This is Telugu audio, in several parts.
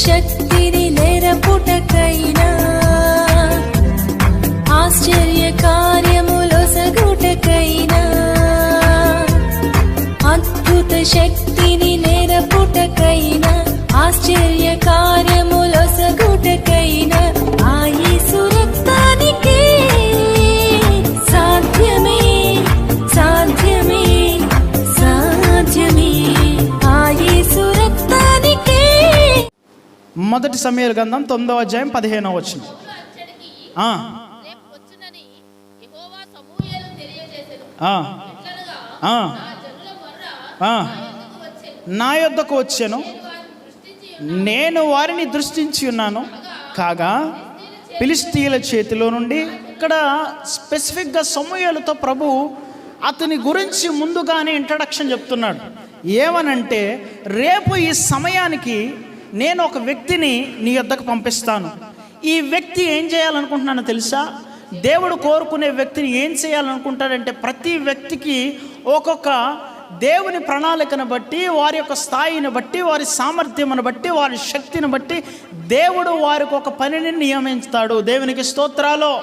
శక్తిని నెరపుటకైనా ఆశ్చర్య కార్యములొసగుటకైనా అద్భుత శక్తిని నెరపుటకైనా ఆశ్చర్య కార్యములొసగుటకైనా ఆ యేసు రక్తానికే సాధ్యమే సాధ్యమే సాధ్యమే ఆ యేసు రక్తానికే. మొదటి సమూయేలు గ్రంథం 9వ అధ్యాయం 15వ వచనం. నా యొద్దకు వచ్చాను, నేను వారిని దృష్టించి ఉన్నాను కాగా ఫిలిష్తీయుల చేతిలో నుండి. ఇక్కడ స్పెసిఫిక్గా సమూయేలుతో ప్రభు అతని గురించి ముందుగానే ఇంట్రడక్షన్ చెప్తున్నాడు. ఏమనంటే, రేపు ఈ సమయానికి నేను ఒక వ్యక్తిని నీ యొద్దకు పంపిస్తాను. ఈ వ్యక్తి ఏం చేయాలనుకుంటున్నానో తెలుసా? దేవుడు కోరుకునే వ్యక్తిని ఏం చేయాలనుకుంటాడంటే, ప్రతి వ్యక్తికి ఒక్కొక్క దేవుని ప్రణాళికను బట్టి, వారి యొక్క స్థాయిని బట్టి, వారి సామర్థ్యమును బట్టి, వారి శక్తిని బట్టి దేవుడు వారికి ఒక పనిని నియమిస్తాడు. దేవునికి స్తోత్రాలు.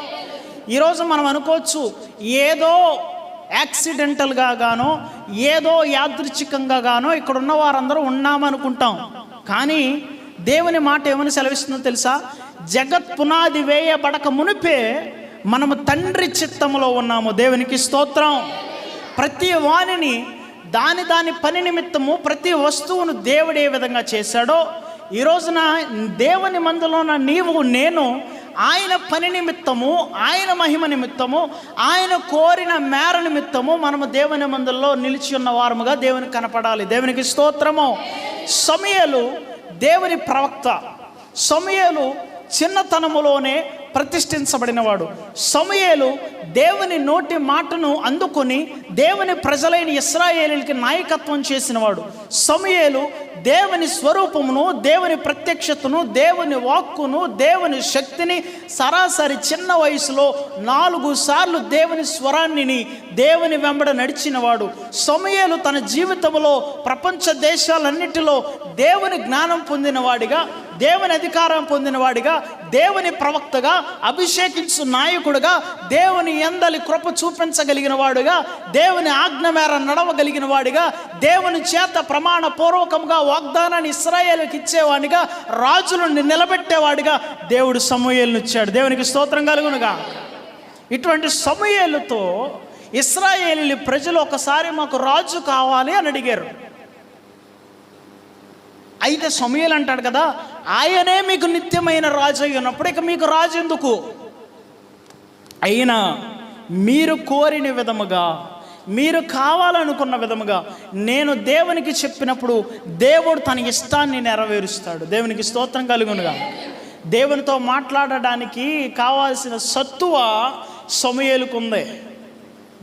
ఈరోజు మనం అనుకోవచ్చు, ఏదో యాక్సిడెంటల్గా గానో ఏదో యాదృచ్ఛికంగా గానో ఇక్కడ ఉన్న వారందరూ ఉన్నామనుకుంటాం. కానీ దేవుని మాట ఏమని సెలవిస్తుందో తెలుసా? జగత్ పునాది వేయబడక మునిపే మనము తండ్రి చిత్తములో ఉన్నాము. దేవునికి స్తోత్రం. ప్రతి వాణిని దాని పని నిమిత్తము ప్రతి వస్తువును దేవుడు ఏ విధంగా చేశాడో, ఈ రోజున దేవుని మందులోన నీవు నేను ఆయన పని నిమిత్తము, ఆయన మహిమ నిమిత్తము, ఆయన కోరిన మేర నిమిత్తము మనము దేవుని మందుల్లో నిలిచి ఉన్న వారముగా దేవునికి కనపడాలి. దేవునికి స్తోత్రము. సమూయేలు దేవుని ప్రవక్త. సమూయేలు చిన్నతనములోనే ప్రతిష్ఠించబడినవాడు. సమూయేలు దేవుని నోటి మాటను అందుకొని దేవుని ప్రజలైన ఇశ్రాయేలీయులకి నాయకత్వం చేసినవాడు. సమూయేలు దేవుని స్వరూపమును, దేవుని ప్రత్యక్షతను, దేవుని వాక్కును, దేవుని శక్తిని సరాసరి చిన్న వయసులో 4 సార్లు దేవుని స్వరాన్ని దేవుని వెంబడ నడిచినవాడు. సమూయేలు తన జీవితంలో ప్రపంచ దేశాలన్నిటిలో దేవుని జ్ఞానం పొందినవాడిగా, దేవుని అధికారం పొందినవాడిగా, దేవుని ప్రవక్తగా, అభిషేకించు నాయకుడుగా, దేవుని యందలి కృప చూపించగలిగిన వాడుగా, దేవుని ఆజ్ఞ మేర నడవగలిగిన వాడిగా, దేవుని చేత ప్రమాణ పూర్వకంగా వాగ్దానాన్ని ఇశ్రాయేలుకి ఇచ్చేవాడిగా, రాజులను నిలబెట్టేవాడిగా దేవుడు సమూయేలును ఇచ్చాడు. దేవునికి స్తోత్రం కలుగునుగా. ఇటువంటి సమూయేలుతో ఇశ్రాయేలు ప్రజలు ఒకసారి మాకు రాజు కావాలి అని అడిగారు. అయితే సమూయేలు అంటాడు కదా, ఆయనే మీకు నిత్యమైన రాజు అయినప్పుడు ఇక మీకు రాజు ఎందుకు? అయినా మీరు కోరిన విధముగా, మీరు కావాలనుకున్న విధముగా నేను దేవునికి చెప్పినప్పుడు దేవుడు తన ఇష్టాన్ని నెరవేరుస్తాడు. దేవునికి స్తోత్రం కలుగునుగా. దేవునితో మాట్లాడడానికి కావాల్సిన సత్తువ సమూయేలుకు ఉంది.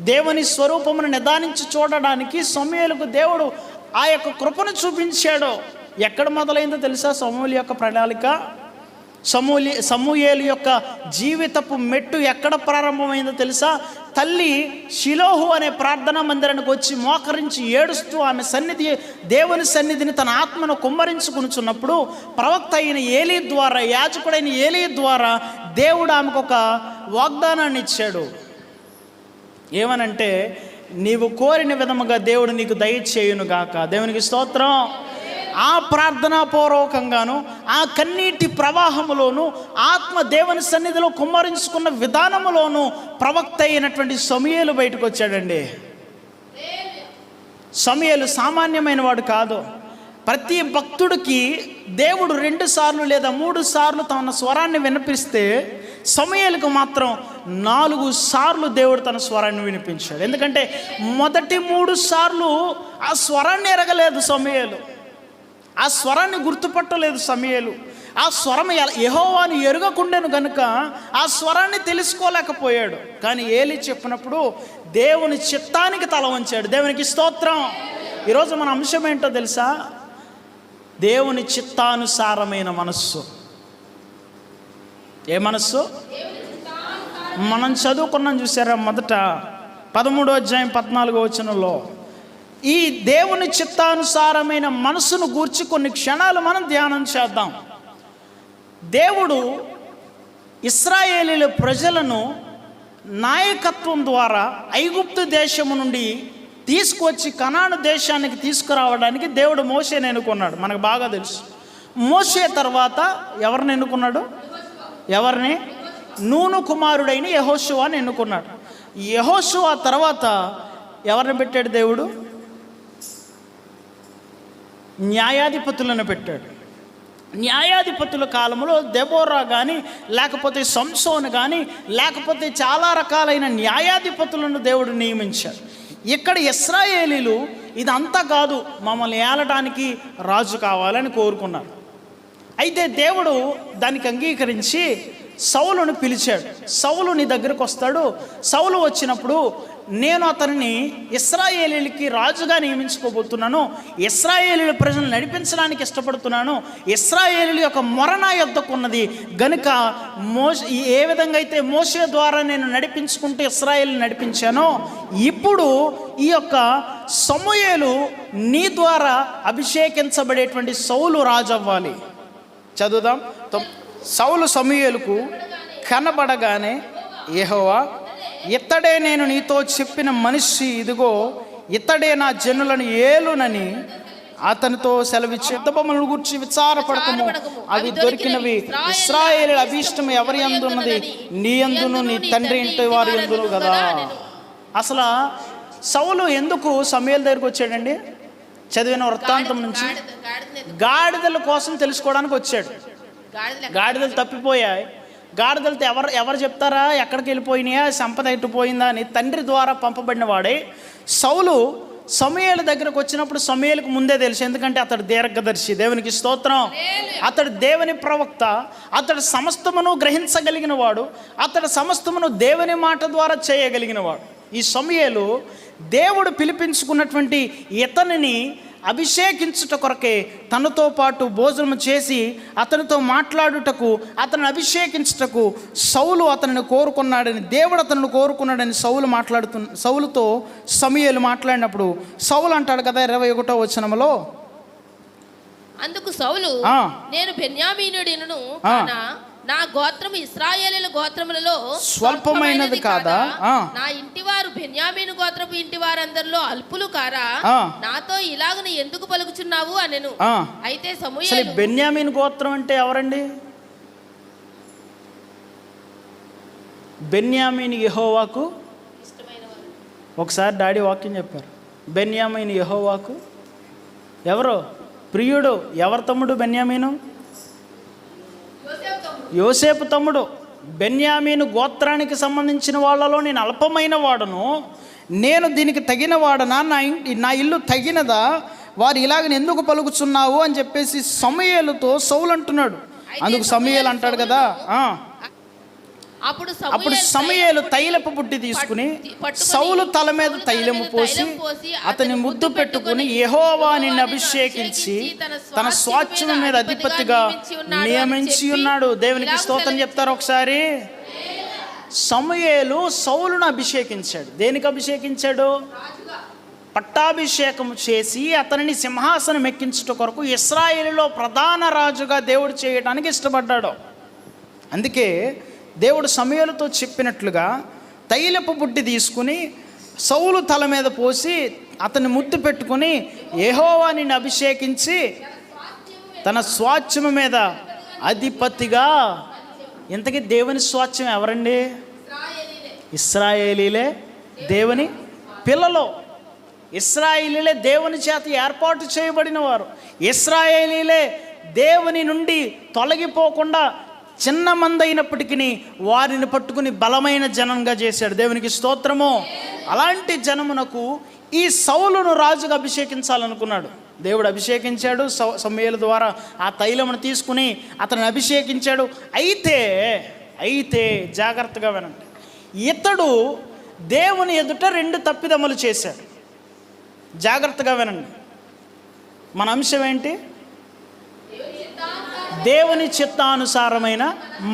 దేవుని స్వరూపమును నిదానించి చూడడానికి సమూయేలుకు దేవుడు ఆ యొక్క కృపను చూపించాడు. ఎక్కడ మొదలైందో తెలుసా సమూయేలు యొక్క ప్రణాళిక? సమూయేలు యొక్క జీవితపు మెట్టు ఎక్కడ ప్రారంభమైందో తెలుసా? తల్లి షిలోహు అనే ప్రార్థనా మందిరానికి వచ్చి మోకరించి ఏడుస్తూ ఆమె దేవుని సన్నిధిని తన ఆత్మను కుమ్మరించుకునిచున్నప్పుడు ప్రవక్త అయిన ఏలీ ద్వారా, యాజకుడైన ఏలీ ద్వారా దేవుడు ఆమెకు ఒక వాగ్దానాన్ని ఇచ్చాడు. ఏమనంటే, నీవు కోరిన విధముగా దేవుడు నీకు దయచేయును గాక. దేవునికి స్తోత్రం. ఆ ప్రార్థనా పూర్వకంగాను, ఆ కన్నీటి ప్రవాహములోను, ఆత్మ దేవుని సన్నిధిలో కుమ్మరించుకున్న విధానములోను ప్రవక్త అయినటువంటి సమూయేలు బయటకు వచ్చాడండి. సమూయేలు సామాన్యమైన వాడు కాదు. ప్రతి భక్తుడికి దేవుడు 2 సార్లు లేదా 3 సార్లు తన స్వరాన్ని వినిపిస్తే సమూయేలుకు మాత్రం 4 సార్లు దేవుడు తన స్వరాన్ని వినిపించాడు. ఎందుకంటే మొదటి 3 సార్లు ఆ స్వరాన్ని ఎరగలేదు సమూయేలు, ఆ స్వరాన్ని గుర్తుపట్టలేదు సమూయేలు. ఆ స్వరం యెహోవాను ఎరుగకుండాను గనుక ఆ స్వరాన్ని తెలుసుకోలేకపోయాడు. కానీ ఏలీ చెప్పినప్పుడు దేవుని చిత్తానికి తల వంచాడు. దేవునికి స్తోత్రం. ఈరోజు మన అంశం ఏంటో తెలుసా? దేవుని చిత్తానుసారమైన మనస్సు. ఏ మనస్సు? మనం చదువుకున్నాం చూసారా, మొదట 13వ అధ్యాయం 14వ వచనంలో ఈ దేవుని చిత్తానుసారమైన మనసును గూర్చి కొన్ని క్షణాలు మనం ధ్యానం చేద్దాం. దేవుడు ఇశ్రాయేలీల ప్రజలను నాయకత్వం ద్వారా ఐగుప్తు దేశము నుండి తీసుకొచ్చి కనాను దేశానికి తీసుకురావడానికి దేవుడు మోషేని ఎన్నుకున్నాడు. మనకు బాగా తెలుసు. మోషే తర్వాత ఎవరిని ఎన్నుకున్నాడు? ఎవరిని? నూను కుమారుడైన యెహోషువని ఎన్నుకున్నాడు. యెహోషువ తర్వాత ఎవరిని పెట్టాడు? దేవుడు న్యాయాధిపతులను పెట్టాడు. న్యాయాధిపతుల కాలంలో దెబోరా కానీ, లేకపోతే సంసోను కానీ, లేకపోతే చాలా రకాలైన న్యాయాధిపతులను దేవుడు నియమించాడు. ఇక్కడ ఇశ్రాయేలీలు ఇదంతా కాదు, మమ్మల్ని ఏలటానికి రాజు కావాలని కోరుకున్నారు. అయితే దేవుడు దానికి అంగీకరించి సౌలును పిలిచాడు. సౌలు నీ దగ్గరకు వస్తాడు. సౌలు వచ్చినప్పుడు నేను అతనిని ఇశ్రాయేలీలకి రాజుగా నియమించుకోబోతున్నాను, ఇశ్రాయేలీల ప్రజలను నడిపించడానికి ఇష్టపడుతున్నాను, ఇశ్రాయేలీల యొక్క మొర నా యొద్దకు ఉన్నది గనుక ఏ విధంగా అయితే మోషే ద్వారా నేను నడిపించుకుంటూ ఇశ్రాయేలుని నడిపించానో, ఇప్పుడు ఈ యొక్క సమూయేలు నీ ద్వారా అభిషేకించబడేటువంటి సౌలు రాజు అవ్వాలి. చదువుదాం. సౌలు సమూయేలుకు కనబడగానే యెహోవా, ఇతడే నేను నీతో చెప్పిన మనిషి, ఇదిగో ఇతడే నా జనులను ఏలునని అతనితో సెలవిచ్చి, యుద్ధ బొమ్మలను గురించి విచారపడకము, అవి దొరికినవి ఇశ్రాయేలు అభీష్టం ఎవరి యందు ఉన్నది, నీ యందును నీ తండ్రి ఇంటి వారి యందును కదా. అసలు సౌలు ఎందుకు సమూయేలు దగ్గరికి వచ్చాడండి? చదివిన వృత్తాంతం నుంచి గాడిదల కోసం తెలుసుకోవడానికి వచ్చాడు. గాడిదలు తప్పిపోయాయి. గాడిదలతో ఎవరు చెప్తారా ఎక్కడికి వెళ్ళిపోయినాయా, సంపద ఎట్టుపోయిందా అని తండ్రి ద్వారా పంపబడిన వాడే సౌలు సమూయేలు దగ్గరకు వచ్చినప్పుడు సమూయేలుకు ముందే తెలుసు. ఎందుకంటే అతడు దీర్ఘదర్శి. దేవునికి స్తోత్రం. అతడు దేవుని ప్రవక్త. అతడు సమస్తమును గ్రహించగలిగిన వాడు. అతడు సమస్తమును దేవుని మాట ద్వారా చేయగలిగిన వాడు. ఈ సమూయేలు దేవుడు పిలిపించుకున్నటువంటి ఇతనిని అభిషేకించుట కొరకే తనతో పాటు భోజనం చేసి అతనితో మాట్లాడుటకు, అతను అభిషేకించుటకు సౌలు అతనిని కోరుకున్నాడని, దేవుడు అతను కోరుకున్నాడని సౌలుతో సమూయేలు మాట్లాడినప్పుడు సౌలు అంటాడు కదా 21వ వచనములో, అందుకు సౌలు, నేను బెన్యామీనుడిను, నా గోత్రము ఇశ్రాయేలీయుల గోత్రములలో స్వల్పమైనది కాదా? నా ఇంటివారు బెన్యామీను గోత్రపు ఇంటి వారందరిలో అల్పులు కారా? నాతో ఇలాగను ఎందుకు పలుకుచున్నావు అనెను. అయితే సమూయేలు, బెన్యామీను గోత్రం అంటే ఎవరండి? బెన్యామీను యెహోవాకు ఒకసారి డాడీ వాక్యం చెప్పారు. బెన్యామీను యెహోవాకు ఎవరు? ప్రియుడు. ఎవరు తమ్ముడు బెన్యామీను? యోసేపు తమ్ముడు. బెన్యామీను గోత్రానికి సంబంధించిన వాళ్ళలో నేను అల్పమైన వాడను, నేను దీనికి తగిన వాడనా, నా ఇల్లు తగినదా, వారు ఇలాగ ఎందుకు పలుకుచున్నావు అని చెప్పేసి సమూయేలుతో సౌలు అంటున్నాడు. అందుకు సమూయేలు అంటాడు కదా, అప్పుడు సమూయేలు తైలపు బుడ్డి తీసుకుని సౌలు తల మీద తైలము పోసి అతని ముద్దు పెట్టుకుని, యెహోవా నిన్ను అభిషేకించి తన స్వాస్థ్యం మీద అధిపతిగా నియమించి ఉన్నాడు. దేవునికి స్తోత్రం చెప్తారు ఒకసారి. సమూయేలు సౌలును అభిషేకించాడు. దేనికి అభిషేకించాడు? పట్టాభిషేకం చేసి అతనిని సింహాసనం ఎక్కించుట కొరకు ఇశ్రాయేలులో ప్రధాన రాజుగా దేవుడు చేయడానికి ఇష్టపడ్డాడు. అందుకే దేవుడు సమూయేలుతో చెప్పినట్లుగా తైలపు బుడ్డి తీసుకుని సౌలు తల మీద పోసి అతన్ని ముద్దు పెట్టుకుని, యెహోవా నిన్ను అభిషేకించి తన స్వాస్థ్యం మీద అధిపతిగా. ఇంతకీ దేవుని స్వాస్థ్యం ఎవరండి? ఇశ్రాయేలీలే దేవుని పిల్లలు. ఇశ్రాయేలీలే దేవుని చేత ఏర్పాటు చేయబడిన వారు. ఇశ్రాయేలీలే దేవుని నుండి తొలగిపోకుండా చిన్న మంది అయినప్పటికీ వారిని పట్టుకుని బలమైన జనంగా చేశాడు. దేవునికి స్తోత్రము. అలాంటి జనమునకు ఈ సౌలును రాజుగా అభిషేకించాలనుకున్నాడు. దేవుడు అభిషేకించాడు. సమూయేలు ద్వారా ఆ తైలమును తీసుకుని అతను అభిషేకించాడు. అయితే జాగ్రత్తగా వినండి, ఇతడు దేవుని ఎదుట 2 తప్పిదములు చేశాడు. జాగ్రత్తగా వినండి. మన అంశం ఏంటి? దేవుని చిత్తానుసారమైన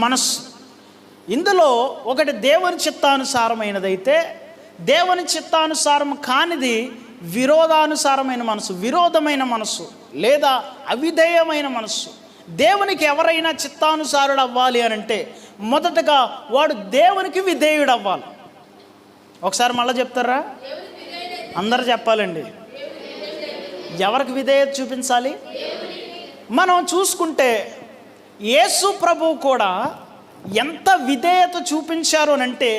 మనస్సు. ఇందులో ఒకటి దేవుని చిత్తానుసారమైనదైతే, దేవుని చిత్తానుసారం కానిది విరోధానుసారమైన మనసు, విరోధమైన మనస్సు లేదా అవిధేయమైన మనస్సు. దేవునికి ఎవరైనా చిత్తానుసారుడు అవ్వాలి అని అంటే మొదటగా వాడు దేవునికి విధేయుడు అవ్వాలి. ఒకసారి మళ్ళీ చెప్తారా? అందరు చెప్పాలండి. ఎవరికి విధేయత చూపించాలి? మనం చూసుకుంటే యేసు ప్రభువు కూడా ఎంత విధేయత చూపించారు అని అంటే,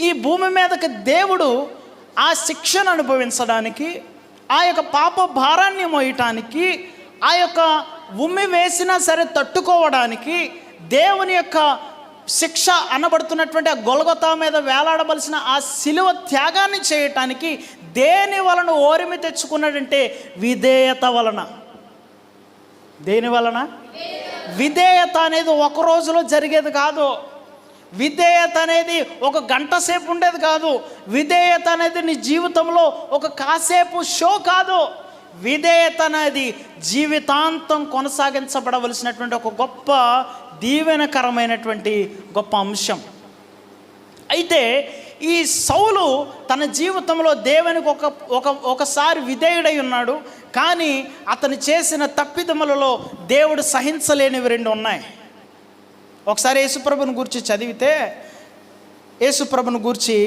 ఈ భూమి మీదకి దేవుడు ఆ శిక్షను అనుభవించడానికి, ఆ యొక్క పాప భారాన్ని మోయటానికి, ఆ యొక్క ఉమ్మి వేసినా సరే తట్టుకోవడానికి, దేవుని యొక్క శిక్ష అనబడుతున్నటువంటి ఆ గొల్గొతా మీద వేలాడవలసిన ఆ శిలువ త్యాగాన్ని చేయటానికి దేని వలన ఓరిమి తెచ్చుకున్నాడంటే విధేయత వలన. దేని వలన? విధేయత అనేది ఒక రోజులో జరిగేది కాదు. విధేయత అనేది ఒక గంట సేపు ఉండేది కాదు. విధేయత అనేది నీ జీవితంలో ఒక కాసేపు షో కాదు. విధేయత అనేది జీవితాంతం కొనసాగించబడవలసినటువంటి ఒక గొప్ప దీవెనకరమైనటువంటి గొప్ప అంశం. అయితే ఈ సౌలు తన జీవితంలో దేవునికి ఒకసారి విధేయుడై ఉన్నాడు. కానీ అతను చేసిన తప్పిదములలో దేవుడు సహించలేనివి 2 ఉన్నాయి. ఒకసారి యేసుప్రభుని గురించి చదివితే, యేసుప్రభుని గురించి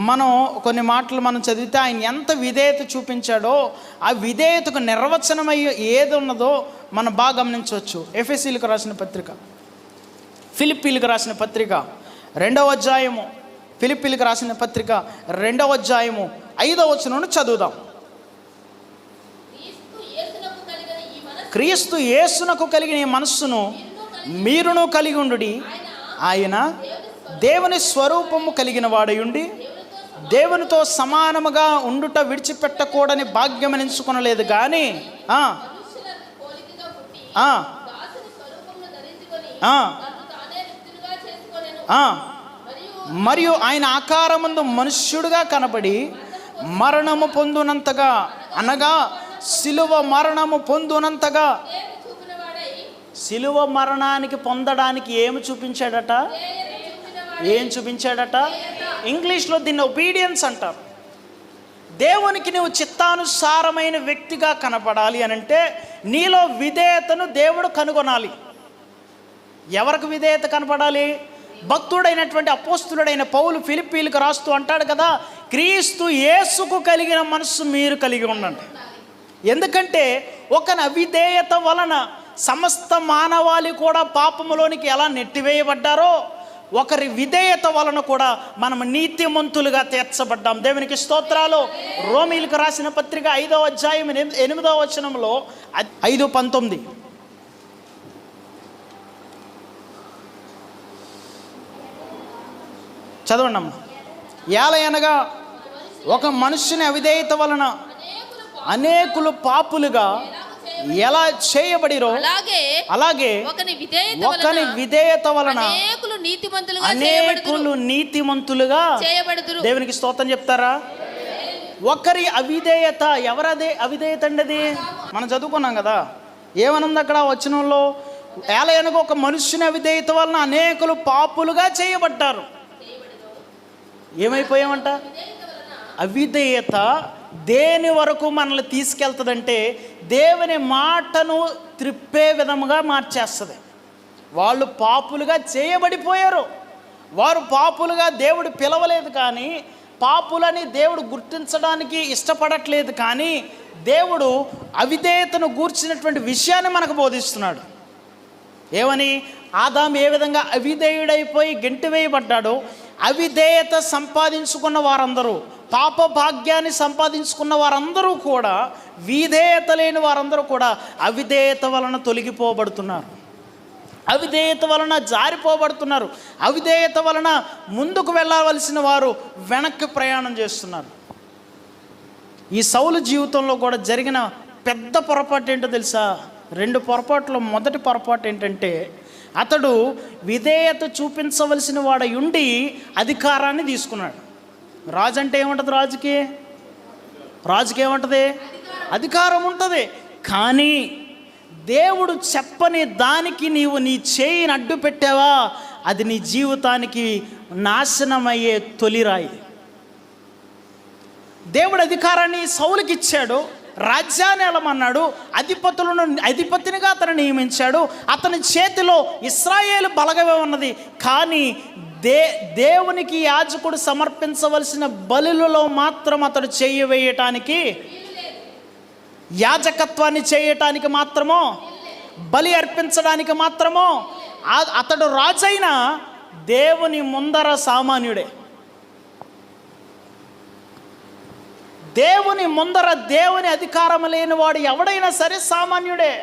మనం కొన్ని మాటలు మనం చదివితే ఆయన ఎంత విధేయత చూపించాడో, ఆ విధేయతకు నిర్వచనమయ్యే ఏది ఉన్నదో మనం బాగా గమనించవచ్చు. ఎఫెసీలకు రాసిన పత్రిక, ఫిలిప్పీలకు రాసిన పత్రిక 2వ అధ్యాయము, ఫిలిప్పీలకు రాసిన పత్రిక 2వ అధ్యాయము 5వ వచనం చదువుదాం. క్రీస్తు యేసునకు కలిగిన ఈ మనస్సును మీరును కలిగి ఉండుడి. ఆయన దేవుని స్వరూపము కలిగిన వాడయుండి దేవునితో సమానముగా ఉండుట విడిచిపెట్టకూడని భాగ్యమని ఎంచుకొనలేదు కానీ మరియు ఆయన ఆకారమందు మనుష్యుడుగా కనబడి మరణము పొందునంతగా, అనగా శిలువ మరణము పొందునంతగా, శిలువ మరణానికి పొందడానికి ఏమి చూపించాడట? ఏం చూపించాడట? ఇంగ్లీష్లో దీన్ని ఒబీడియన్స్ అంటారు. దేవునికి నువ్వు చిత్తానుసారమైన వ్యక్తిగా కనపడాలి అని అంటే నీలో విధేయతను దేవుడు కనుగొనాలి. ఎవరికి విధేయత కనపడాలి? భక్తుడైనటువంటి అపోస్తులుడైన పౌలు ఫిలిప్పీలకు రాస్తూ అంటాడు కదా, క్రీస్తు యేసుకు కలిగిన మనస్సు మీరు కలిగి ఉండండి. ఎందుకంటే ఒక అవిధేయత వలన సమస్త మానవాళి కూడా పాపములోనికి ఎలా నెట్టివేయబడ్డారో, ఒకరి విధేయత వలన కూడా మనం నీతిమంతులుగా తీర్చబడ్డాం. దేవునికి స్తోత్రాలు. రోమీలకు రాసిన పత్రిక 5వ అధ్యాయం 8వ వచనంలో 5:19 చదవండి అమ్మ. ఏలయనగా ఒక మనుష్యుని అవిధేయత వలన అనేకులు పాపులుగా ఎలా చేయబడిరో అలాగే ఒకని విధేయత వలన అనేకులు నీతిమంతులుగా చేయబడుదురు. దేవునికి స్తోత్రం చెప్తారా? ఒకరి అవిధేయత, ఎవరదే అవిధేయత అండి? అది మనం చదువుకున్నాం కదా, ఏమనుంది అక్కడ వచనంలో? ఏలయనగా ఒక మనుష్యుని అవిధేయత వలన అనేకులు పాపులుగా చేయబడ్డారు. ఏమైపోయామంట? అవిధేయత దేని వరకు మనల్ని తీసుకెళ్తుందంటే దేవుని మాటను త్రిప్పే విధముగా మార్చేస్తుంది. వాళ్ళు పాపులుగా చేయబడిపోయారు. వారు పాపులుగా దేవుడు పిలవలేదు, కానీ పాపులని దేవుడు గుర్తించడానికి ఇష్టపడట్లేదు. కానీ దేవుడు అవిధేయతను గూర్చినటువంటి విషయాన్ని మనకు బోధిస్తున్నాడు. ఏమని? ఆదాము ఏ విధంగా అవిధేయుడైపోయి గెంటివేయబడ్డాడో, అవిధేయత సంపాదించుకున్న వారందరూ, పాప భాగ్యాన్ని సంపాదించుకున్న వారందరూ కూడా, విధేయత లేని వారందరూ కూడా అవిధేయత వలన తొలగిపోబడుతున్నారు, అవిధేయత వలన జారిపోబడుతున్నారు, అవిధేయత వలన ముందుకు వెళ్ళవలసిన వారు వెనక్కి ప్రయాణం చేస్తున్నారు. ఈ సౌలు జీవితంలో కూడా జరిగిన పెద్ద పొరపాటు ఏంటో తెలుసా? 2 పొరపాట్లు. మొదటి పొరపాటు ఏంటంటే, అతడు విధేయత చూపించవలసిన వాడై ఉండి అధికారాన్ని తీసుకున్నాడు. రాజు అంటే ఏముంటుంది? రాజుకి ఏముంటుంది? అధికారం ఉంటుంది. కానీ దేవుడు చెప్పని దానికి నీవు నీ చేయిని అడ్డు పెట్టావా, అది నీ జీవితానికి నాశనమయ్యే తొలిరాయి. దేవుడు అధికారాన్ని సౌలుకి ఇచ్చాడు, రాజ్యాన్ని ఏలమన్నాడు, అధిపతినిగా అతను నియమించాడు. అతని చేతిలో ఇశ్రాయేలు బలగమే ఉన్నది. కానీ దేవునికి యాజకుడు సమర్పించవలసిన బలులలో మాత్రం అతడు చెయ్యి వేయటానికి, యాజకత్వాన్ని చేయటానికి మాత్రమో, బలి అర్పించడానికి మాత్రమో అతడు రాజైన దేవుని ముందర సామాన్యుడే. దేవుని ముందర దేవుని అధికారం లేని వాడు ఎవడైనా సరే సామాన్యుడే.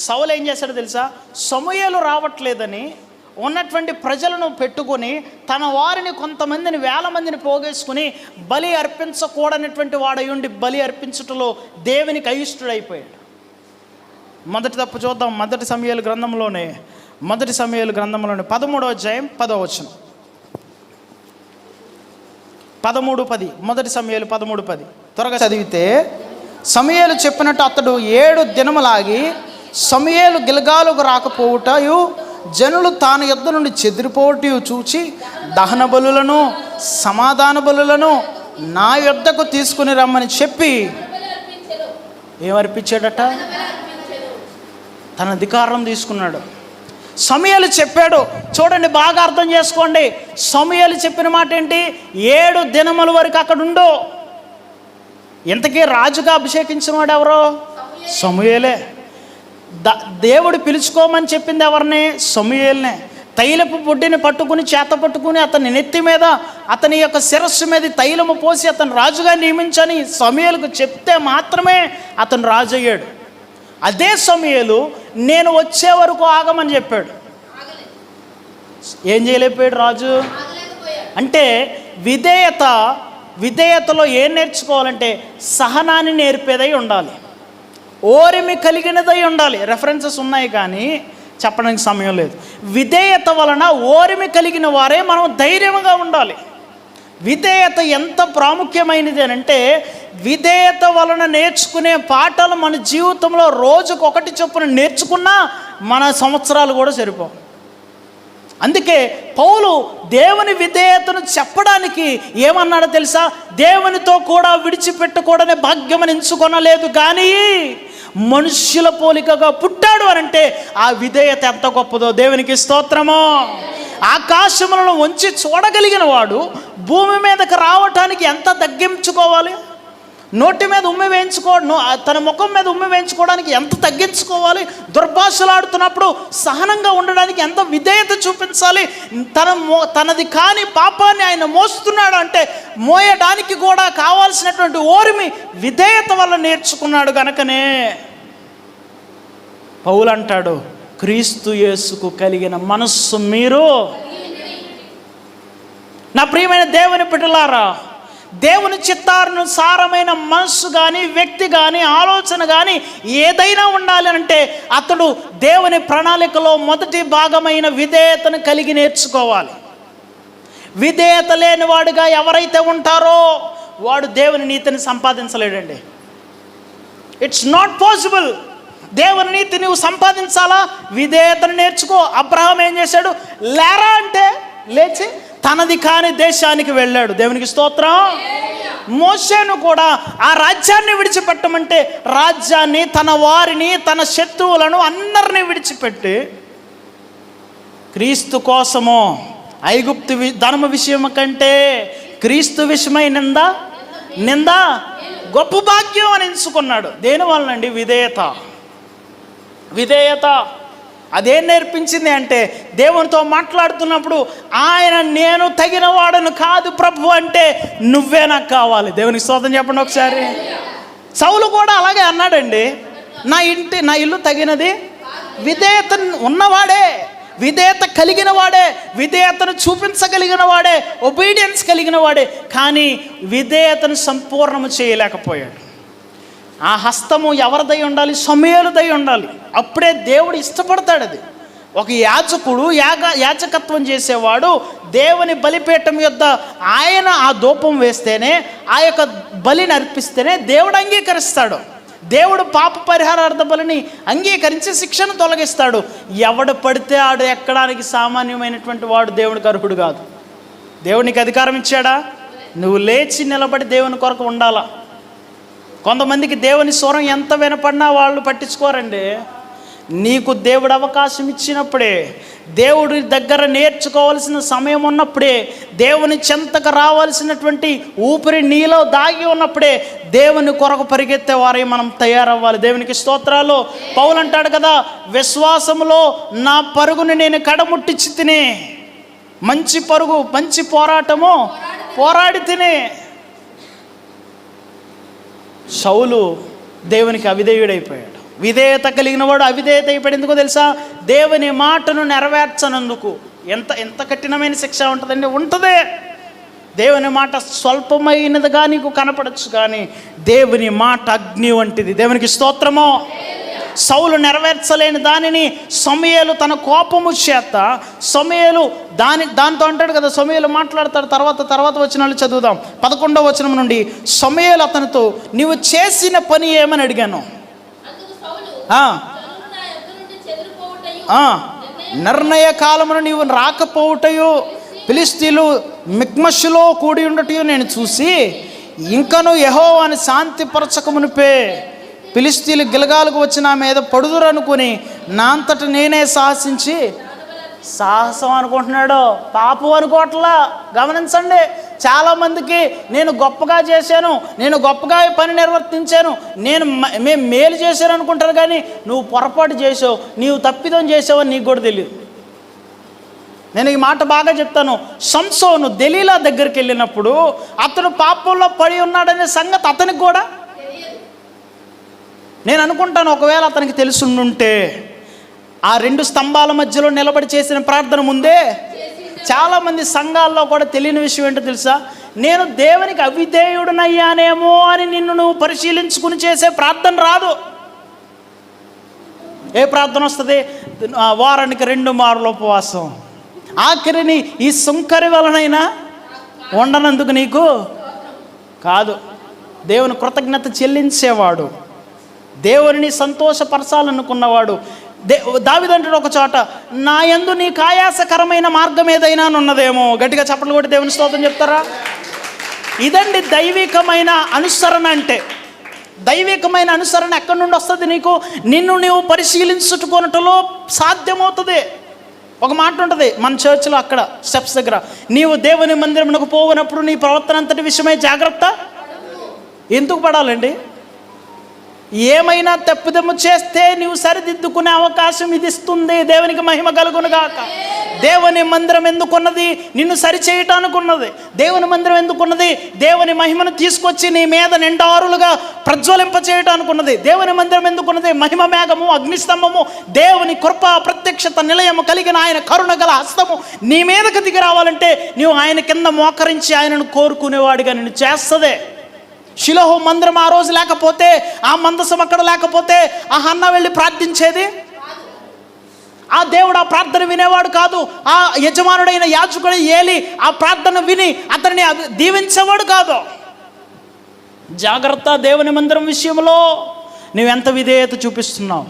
సౌలు ఏం చేశాడు తెలుసా? సమూయేలు రావట్లేదని ఉన్నటువంటి ప్రజలను పెట్టుకొని తన వారిని కొంతమందిని, వేల మందిని పోగేసుకుని బలి అర్పించకూడనటువంటి వాడయుండి బలి అర్పించుటలో దేవునికి అయిష్టుడైపోయాడు. మొదటి తప్పు చూద్దాం. మొదటి సమూయేలు గ్రంథంలోనే 13వ అధ్యాయం 10వ వచనం. 13:10 మొదటి సమూయేలు 13:10 త్వరగా చదివితే, సమూయేలు చెప్పినట్టు అతడు 7 దినములాగి సమూయేలు గిల్గాలుకు రాకపోవుటయు జనులు తాను యొద్ద నుండి చెదిరిపోవటయు చూచి దహన బలులను సమాధాన బలులను నా యొద్దకు తీసుకుని రమ్మని చెప్పి ఏమర్పించాడట? తన అధికారం తీసుకున్నాడు. సమూయేలు చెప్పాడు. చూడండి, బాగా అర్థం చేసుకోండి. సమూయేలు చెప్పిన మాట ఏంటి? 7 దినముల వరకు అక్కడ ఉండు. ఇంతకీ రాజుగా అభిషేకించిన వాడు ఎవరో? సమూయేలే. దేవుడు పిలుచుకోమని చెప్పింది ఎవరిని? సమూయేలునే. తైలపు బుడ్డిని పట్టుకుని, చేత పట్టుకుని అతని నెత్తి మీద, అతని యొక్క శిరస్సు మీద తైలము పోసి అతను రాజుగా నియమించని సమూయేలుకు చెప్తే మాత్రమే అతను రాజు అయ్యాడు. అదే సమూయేలు నేను వచ్చే వరకు ఆగమని చెప్పాడు. ఏం చేయలేకపోయాడు రాజు. అంటే విధేయతలో ఏం నేర్చుకోవాలంటే సహనాన్ని నేర్పేదై ఉండాలి, ఓరిమి కలిగినదై ఉండాలి. రెఫరెన్సెస్ ఉన్నాయి కానీ చెప్పడానికి సమయం లేదు. విధేయత వలన ఓరిమి కలిగిన వారే మనం ధైర్యంగా ఉండాలి. విధేయత ఎంత ప్రాముఖ్యమైనది అంటే, విధేయత వలన నేర్చుకునే పాఠాలు మన జీవితంలో రోజుకు 1 చొప్పున నేర్చుకున్నా మన సంవత్సరాలు కూడా సరిపోవు. అందుకే పౌలు దేవుని విధేయతను చెప్పడానికి ఏమన్నాడో తెలుసా? దేవునితో కూడా విడిచిపెట్టకూడని భాగ్యమని ఎంచుకొనలేదు, కానీ మనుష్యుల పోలికగా పుట్టాడు అని అంటే ఆ విధేయత ఎంత గొప్పదో దేవునికి స్తోత్రము. ఆకాశములను వంచి చూడగలిగిన వాడు భూమి మీదకి రావటానికి ఎంత తగ్గించుకోవాలి? నోటి మీద ఉమ్మి తన ముఖం మీద ఉమ్మి వేయించుకోవడానికి ఎంత తగ్గించుకోవాలి? దుర్భాషలాడుతున్నప్పుడు సహనంగా ఉండడానికి ఎంత విధేయత చూపించాలి? తనది కాని పాపాన్ని ఆయన మోస్తున్నాడు అంటే మోయడానికి కూడా కావాల్సినటువంటి ఓర్మి విధేయత వల్ల నేర్చుకున్నాడు. గనకనే పౌలు అంటాడు, క్రీస్తు యేసుకు కలిగిన మనస్సు మీరు. నా ప్రియమైన దేవుని బిడ్డలారా, దేవుని చిత్తానుసారమైన మనస్సు కానీ, వ్యక్తి కానీ, ఆలోచన కానీ ఏదైనా ఉండాలి అంటే అతడు దేవుని ప్రణాళికలో మొదటి భాగమైన విధేయతను కలిగి నేర్చుకోవాలి. విధేయత లేని వాడుగా ఎవరైతే ఉంటారో వాడు దేవుని నీతిని సంపాదించలేడండి. It's not possible. దేవుని నీతి నువ్వు సంపాదించాలా? విధేయతను నేర్చుకో. అబ్రహాం ఏం చేశాడు? లేరా అంటే లేచి తనది కాని దేశానికి వెళ్ళాడు. దేవునికి స్తోత్రం. మోషేను కూడా ఆ రాజ్యాన్ని విడిచిపెట్టమంటే రాజ్యాన్ని, తన వారిని, తన శత్రువులను అందరినీ విడిచిపెట్టి క్రీస్తు కోసము ఐగుప్తు ధనము విషయం కంటే క్రీస్తు విషయమై నింద గొప్ప భాగ్యం అని ఎంచుకున్నాడు. దేనివల్లనండి? విధేయత. అదేం నేర్పించింది అంటే, దేవునితో మాట్లాడుతున్నప్పుడు ఆయన నేను తగిన వాడను కాదు ప్రభు అంటే నువ్వే నాకు కావాలి. దేవునికి స్తోత్రం చెప్పండి ఒకసారి. సౌలు కూడా అలాగే అన్నాడండి, నా ఇల్లు తగినది. విధేయత ఉన్నవాడే, విధేయత కలిగిన వాడే, విధేయతను చూపించగలిగిన వాడే, ఒబీడియన్స్ కలిగిన వాడే, కానీ విధేయతను సంపూర్ణము చేయలేకపోయాడు. ఆ హస్తము ఎవరిదై ఉండాలి? సమూయేలుదై ఉండాలి. అప్పుడే దేవుడు ఇష్టపడతాడు. అది ఒక యాజకుడు యాజకత్వం చేసేవాడు దేవుని బలిపీఠం యొద్ద ఆయన ఆ ధూపం వేస్తేనే, ఆ యొక్క బలిని అర్పిస్తేనే దేవుడు అంగీకరిస్తాడు. దేవుడు పాప పరిహారార్థ బలిని అంగీకరించి శిక్షను తొలగిస్తాడు. ఎవడు పడితే ఆడు ఎక్కడానికి సామాన్యమైనటువంటి వాడు దేవునికి అర్హుడు కాదు. దేవునికి అధికారం ఇచ్చాడా? నువ్వు లేచి నిలబడి దేవుని కొరకు ఉండాలా. కొంతమందికి దేవుని స్వరం ఎంత వినపడినా వాళ్ళు పట్టించుకోరండి. నీకు దేవుడు అవకాశం ఇచ్చినప్పుడే, దేవుడి దగ్గర నేర్చుకోవాల్సిన సమయం ఉన్నప్పుడే, దేవుని చెంతకు రావాల్సినటువంటి ఊపిరి నీలో దాగి ఉన్నప్పుడే దేవుని కొరకు పరిగెత్తే వారై మనం తయారవ్వాలి. దేవునికి స్తోత్రాలు. పౌలు అంటాడు కదా, విశ్వాసములో నా పరుగుని నేను కడముట్టించి తిని, మంచి పరుగు, మంచి పోరాటము పోరాడి తిని. సౌలు దేవునికి అవిధేయుడైపోయాడు. విధేయత కలిగిన వాడు అవిధేయత అయిపోయాడు. ఎందుకో తెలుసా? దేవుని మాటను నెరవేర్చనందుకు. ఎంత కఠినమైన శిక్ష ఉంటుందండి? ఉంటుంది. దేవుని మాట స్వల్పమైనదిగా నీకు కనపడచ్చు, కానీ దేవుని మాట అగ్ని వంటిది. దేవునికి స్తోత్రము. సౌలు నెరవేర్చలేని దానిని సమూయేలు తన కోపము చేత, సమూయేలు దాంతో అంటాడు కదా, సమూయేలు మాట్లాడతాడు. తర్వాత వచనాలు చదువుదాం. 11వ వచనం నుండి, సమూయేలు అతనితో, నీవు చేసిన పని ఏమని అడిగాను. నిర్ణయ కాలమును నీవు రాకపోవుటయు, ఫిలిష్తీయులు మిక్మషులో కూడి ఉండటయు నేను చూసి, ఇంకను యెహోవాని శాంతిపరచకమునిపే ఫిలిష్తీయులు గిల్గాలుకు వచ్చి నా మీద పడుదురు అనుకుని నా అంతట నేనే సాహసించి, సాహసం అనుకుంటున్నాడు, పాపం అనుకోవట్లా. గమనించండి, చాలామందికి నేను గొప్పగా చేశాను, నేను గొప్పగా పని నిర్వర్తించాను, మేము మేలు చేశాను అనుకుంటారు, కానీ నువ్వు పొరపాటు చేసావు, నీవు తప్పిదం చేసావు అని నీకు కూడా తెలియదు. నేను ఈ మాట బాగా చెప్తాను. సంసోను దెలీలా దగ్గరికి వెళ్ళినప్పుడు అతను పాపంలో పడి ఉన్నాడనే సంగతి అతనికి కూడా, నేను అనుకుంటాను, ఒకవేళ అతనికి తెలుసుండుంటే ఆ 2 స్తంభాల మధ్యలో నిలబడి చేసిన ప్రార్థన ముందే, చాలామంది సంఘాల్లో కూడా తెలియని విషయం ఏంటో తెలుసా? నేను దేవునికి అవిధేయుడనయ్యానేమో అని నువ్వు పరిశీలించుకుని చేసే ప్రార్థన రాదు. ఏ ప్రార్థన వస్తుంది? వారానికి 2 మార్లు ఉపవాసం, ఆఖరిని ఈ సుంకరి వలనైనా ఉండనందుకు నీకు కాదు. దేవుని కృతజ్ఞత చెల్లించేవాడు, దేవుని సంతోషపరచాలనుకున్నవాడు. దావీదంటాడు ఒక చోట, నా యందు నీకు ఆయాసకరమైన మార్గం ఏదైనా ఉన్నదేమో. గట్టిగా చప్పట్లు కొట్టి దేవుని స్తోత్రం చెప్తారా? ఇదండి దైవికమైన అనుసరణ అంటే. దైవికమైన అనుసరణ ఎక్కడి నుండి వస్తుంది? నిన్ను నీవు పరిశీలించుకొనుటలో సాధ్యమవుతుంది. ఒక మాట ఉంటుంది మన చర్చిలో, అక్కడ స్టెప్స్ దగ్గర, నీవు దేవుని మందిరమునకు పోవనప్పుడు నీ ప్రవర్తన అంతటి విషయమై జాగ్రత్త. ఎందుకు పడాలండి? ఏమైనా తప్పిదము చేస్తే నీవు సరిదిద్దుకునే అవకాశం ఇది ఇస్తుంది. దేవునికి మహిమ కలుగునుగాక. దేవుని మందిరం ఎందుకున్నది? నిన్ను సరిచేయటానికి ఉన్నది. దేవుని మందిరం ఎందుకున్నది? దేవుని మహిమను తీసుకొచ్చి నీ మీద నిండారులుగా ప్రజ్వలింప చేయటానికి ఉన్నది. దేవుని మందిరం ఎందుకున్నది? మహిమ మేఘము, అగ్నిస్తంభము, దేవుని కృప ప్రత్యక్షత నిలయము కలిగిన ఆయన కరుణ గల హస్తము నీ మీదకి దిగి రావాలంటే నీవు ఆయన కింద మోకరించి ఆయనను కోరుకునేవాడిగా నిన్ను చేస్తుంది. షిలోహు మందిరం ఆ రోజు లేకపోతే, ఆ మందసం అక్కడ లేకపోతే ఆ హన్న వెళ్ళి ప్రార్థించేది? ఆ దేవుడు ఆ ప్రార్థన వినేవాడు కాదు. ఆ యజమానుడైన యాజకుడు ఏలి ఆ ప్రార్థన విని అతన్ని దీవించేవాడు కాదు. జాగ్రత్త, దేవుని మందిరం విషయంలో నువ్వెంత విధేయత చూపిస్తున్నావు.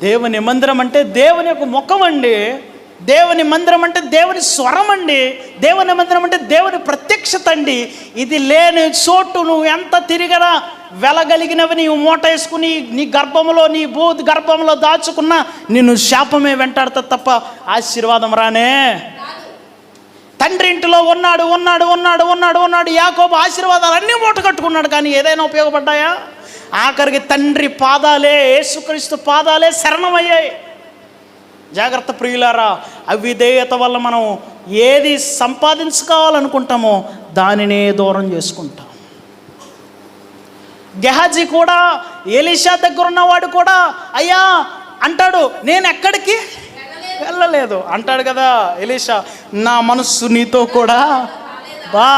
దేవుని మందిరం అంటే దేవుని యొక్క ముఖం అండి. దేవుని మందిరం అంటే దేవుని స్వరం అండి. దేవుని మందిరం అంటే దేవుని ప్రత్యక్షత అండి. ఇది లేని చోటు నువ్వు ఎంత తిరిగినా వెలగలిగినవి నీవు మూట వేసుకుని నీ గర్భంలో, నీ భూతి గర్భంలో దాచుకున్నా నిన్ను శాపమే వెంటాడుతా తప్ప ఆశీర్వాదం రానే. తండ్రి ఇంటిలో ఉన్నాడు యాకోబు ఆశీర్వాదాలు అన్నీ మూట కట్టుకున్నాడు, కానీ ఏదైనా ఉపయోగపడ్డాయా? ఆఖరికి తండ్రి పాదాలే, యేసుక్రీస్తు పాదాలే శరణమయ్యాయి. జాగ్రత్త ప్రియులారా, అవిధేయత వల్ల మనం ఏది సంపాదించుకోవాలనుకుంటామో దానినే దూరం చేసుకుంటాం. గెహాజీ కూడా, ఎలీషా దగ్గర ఉన్నవాడు కూడా, అయ్యా అంటాడు, నేను ఎక్కడికి వెళ్ళలేదు అంటాడు కదా ఎలీషా. నా మనస్సు నీతో కూడా బా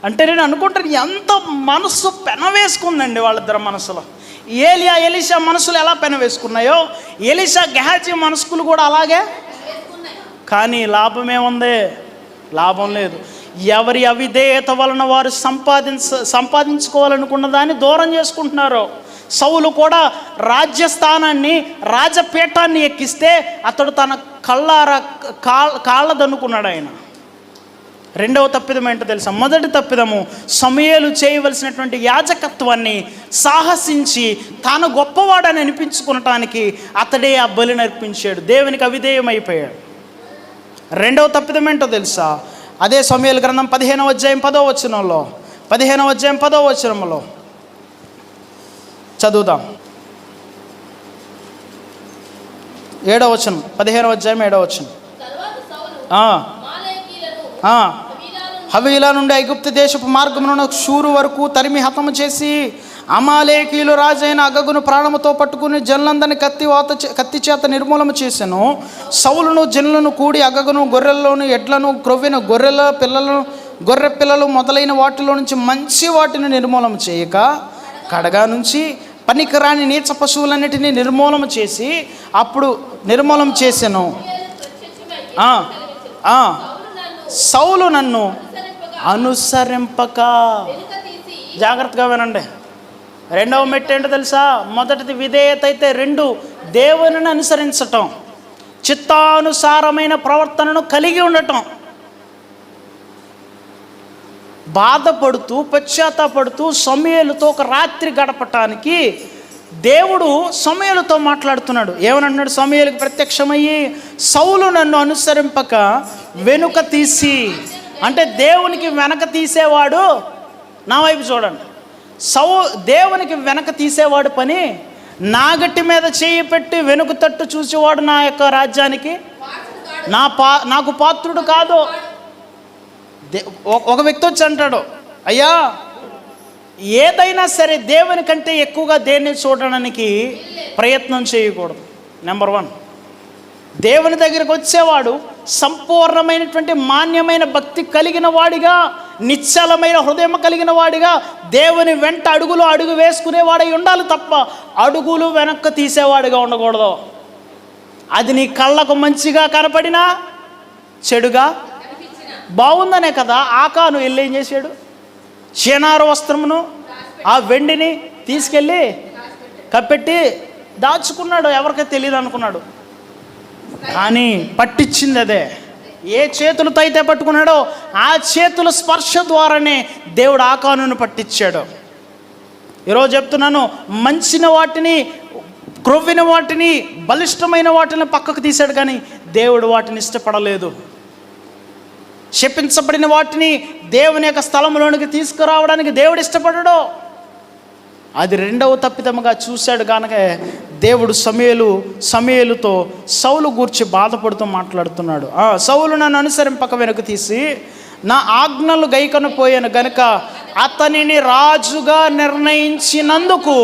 అంటే నేను అనుకుంటాను, ఎంత మనస్సు పెనవేసుకుందండి వాళ్ళిద్దరు మనసులో. ఎలీషా మనసులు ఎలా పెనవేసుకున్నాయో ఎలీషా గెహాజీ మనసులు కూడా అలాగే. కానీ లాభమేముంది? లాభం లేదు. ఎవరి అవిధేయత వలన వారు సంపాదించుకోవాలనుకున్న దాన్ని దూరం చేసుకుంటున్నారు. సౌలు కూడా రాజ్యస్థానాన్ని, రాజపీఠాన్ని ఎక్కిస్తే అతడు తన కాళ్ళదనుకున్నాడు. ఆయన రెండవ తప్పిదం ఏంటో తెలుసా? మొదటి తప్పిదము, సమూయేలు చేయవలసినటువంటి యాజకత్వాన్ని సాహసించి తాను గొప్పవాడని అనిపించుకునటానికి అతడే ఆ బలిని అర్పించాడు, దేవునికి అవిధేయమైపోయాడు. రెండవ తప్పిదం ఏంటో తెలుసా? అదే సమూయేలు గ్రంథం 15వ అధ్యాయం 10వ వచనంలో, 15వ అధ్యాయం 10వ వచనంలో చదువుదాం. 7వ వచనం, 15వ అధ్యాయం 7వ వచనం. హవీలా నుండి ఐగుప్తు దేశపు మార్గమును షూరు వరకు తరిమి హతము చేసి అమాలేకీయులు రాజైన అగగును ప్రాణముతో పట్టుకుని జనులందరినీ కత్తి చేత నిర్మూలన చేసెను. సౌలును జనులను కూడి అగగును, గొర్రెల్లోను, ఎడ్లను, క్రొవ్విన గొర్రె పిల్లలు మొదలైన వాటిలో నుంచి మంచి వాటిని నిర్మూలన చేయక కడగా నుంచి పనికిరాని నీచ పశువులన్నిటినీ నిర్మూలన చేసి అప్పుడు నిర్మూలన చేసెను. సౌలు నన్ను అనుసరింపక, జాగ్రత్తగా వినండి. రెండవ మెట్టు ఏంటో తెలుసా? మొదటిది విధేయత అయితే, రెండు దేవునిని అనుసరించటం, చిత్తానుసారమైన ప్రవర్తనను కలిగి ఉండటం. బాధపడుతూ పశ్చాత్తాపడుతూ సమూయేలుతో ఒక రాత్రి గడపటానికి దేవుడు సమూయేలుతో మాట్లాడుతున్నాడు. ఏమనంటున్నాడు? సమూయేలుకు ప్రత్యక్షమయ్యి, సౌలు నన్ను అనుసరింపక వెనుక తీసి, అంటే దేవునికి వెనక తీసేవాడు, నా వైపు చూడండి, దేవునికి వెనక తీసేవాడు పని, నాగట్టి మీద చేయి పెట్టి వెనుక తట్టు చూసేవాడు నా యొక్క రాజ్యానికి నాకు పాత్రుడు కాదు. ఒక వ్యక్తి వచ్చి అంటాడు, అయ్యా ఏదైనా సరే దేవుని కంటే ఎక్కువగా దేన్ని చూడడానికి ప్రయత్నం చేయకూడదు. నెంబర్ 1, దేవుని దగ్గరికి వచ్చేవాడు సంపూర్ణమైనటువంటి మాన్యమైన భక్తి కలిగిన వాడిగా, నిశ్చలమైన హృదయం కలిగిన వాడిగా, దేవుని వెంట అడుగు వేసుకునేవాడై ఉండాలి తప్ప అడుగులు వెనక్కి తీసేవాడిగా ఉండకూడదు. అది నీ కళ్ళకు మంచిగా కనపడినా చెడుగా బాగుందనే కదా ఆకాను వెళ్ళి ఏం చేశాడు? షేనారు వస్త్రమును, ఆ వెండిని తీసుకెళ్ళి కప్పెట్టి దాచుకున్నాడు, ఎవరికీ తెలియదు అనుకున్నాడు. కానీ పట్టించింది అదే. ఏ చేతులతో అయితే పట్టుకున్నాడో ఆ చేతుల స్పర్శ ద్వారానే దేవుడు ఆకానును పట్టించాడు. ఈరోజు చెప్తున్నాను, మంచిన వాటిని, క్రొవ్విన వాటిని, బలిష్టమైన వాటిని పక్కకు తీశాడు, కానీ దేవుడు వాటిని ఇష్టపడలేదు. శపించబడిన వాటిని దేవుని యొక్క స్థలంలోనికి తీసుకురావడానికి దేవుడు ఇష్టపడడు. అది రెండవ తప్పిదముగా చూశాడు కనుక దేవుడు సమూయేలుతో సౌలు గూర్చి బాధపడుతూ మాట్లాడుతున్నాడు. సౌలు నన్ను అనుసరింపక వెనుక తీసి నా ఆజ్ఞలు గైకొన పోయాను గనుక అతనిని రాజుగా నిర్ణయించినందుకు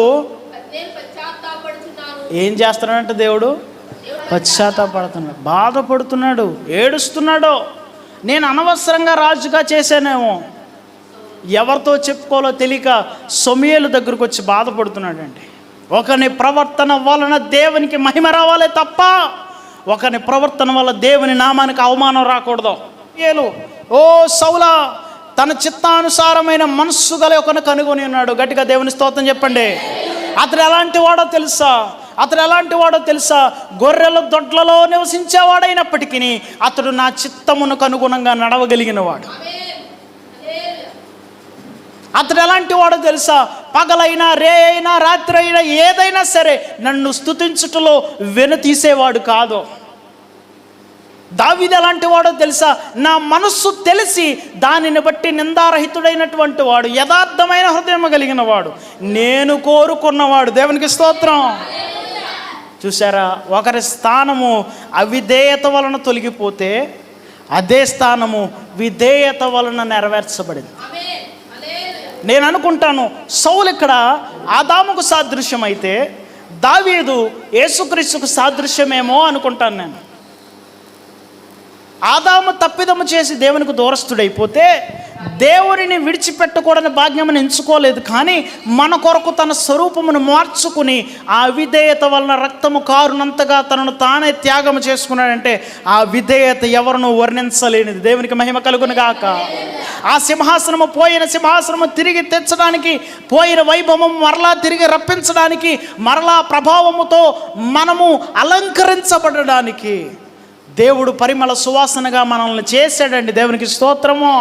ఏం చేస్తున్నాడంటే దేవుడు పశ్చాత్తాపడుతున్నాడు, బాధపడుతున్నాడు, ఏడుస్తున్నాడు. నేను అనవసరంగా రాజుగా చేశానేమో, ఎవరితో చెప్పుకోవాలో తెలియక సమూయేలు దగ్గరకు వచ్చి బాధపడుతున్నాడండి. ఒకని ప్రవర్తన వలన దేవునికి మహిమ రావాలే తప్ప ఒకని ప్రవర్తన వల్ల దేవుని నామానికి అవమానం రాకూడదు. ఓ సౌలా, తన చిత్తానుసారమైన మనస్సు గల ఒకని కనుగొని ఉన్నాడు. గట్టిగా దేవుని స్తోత్రం చెప్పండి. అతడు ఎలాంటి వాడో తెలుసా? గొర్రెల దొడ్లలో నివసించేవాడైనప్పటికీ అతడు నా చిత్తమునకు అనుగుణంగా నడవగలిగిన వాడు. అతడు ఎలాంటి వాడో తెలుసా? పగలైనా, రే అయినా, రాత్రి అయినా, ఏదైనా సరే నన్ను స్తుతించుటలో వెనుతీసేవాడు కాదు. దావీదు ఎలాంటి వాడో తెలుసా? నా మనస్సు తెలిసి దానిని బట్టి నిందారహితుడైనటువంటి వాడు, యథార్థమైన హృదయం కలిగిన వాడు, నేను కోరుకున్నవాడు. దేవునికి స్తోత్రం. చూసారా, ఒకరి స్థానము అవిధేయత వలన తొలగిపోతే అదే స్థానము విధేయత వలన నెరవేర్చబడింది. నేను అనుకుంటాను సౌలు ఇక్కడ ఆదాముకు సాదృశ్యం అయితే దావీదు యేసుక్రీస్తుకు సాదృశ్యమేమో అనుకుంటాను నేను. ఆదాము తప్పిదము చేసి దేవునికి దూరస్తుడైపోతే దేవునిని విడిచిపెట్టకూడని భాగ్యమును ఎంచుకోలేదు, కానీ మన కొరకు తన స్వరూపమును మార్చుకుని ఆ విధేయత వలన రక్తము కారునంతగా తనను తానే త్యాగము చేసుకున్నాడంటే ఆ విధేయత ఎవరినూ వర్ణించలేనిది. దేవునికి మహిమ కలుగును గాక. ఆ పోయిన సింహాసనము తిరిగి తెచ్చడానికి, పోయిన వైభవం మరలా తిరిగి రప్పించడానికి, మరలా ప్రభావముతో మనము అలంకరించబడడానికి దేవుడు పరిమళ సువాసనగా మనల్ని చేశాడండి. దేవునికి స్తోత్రము.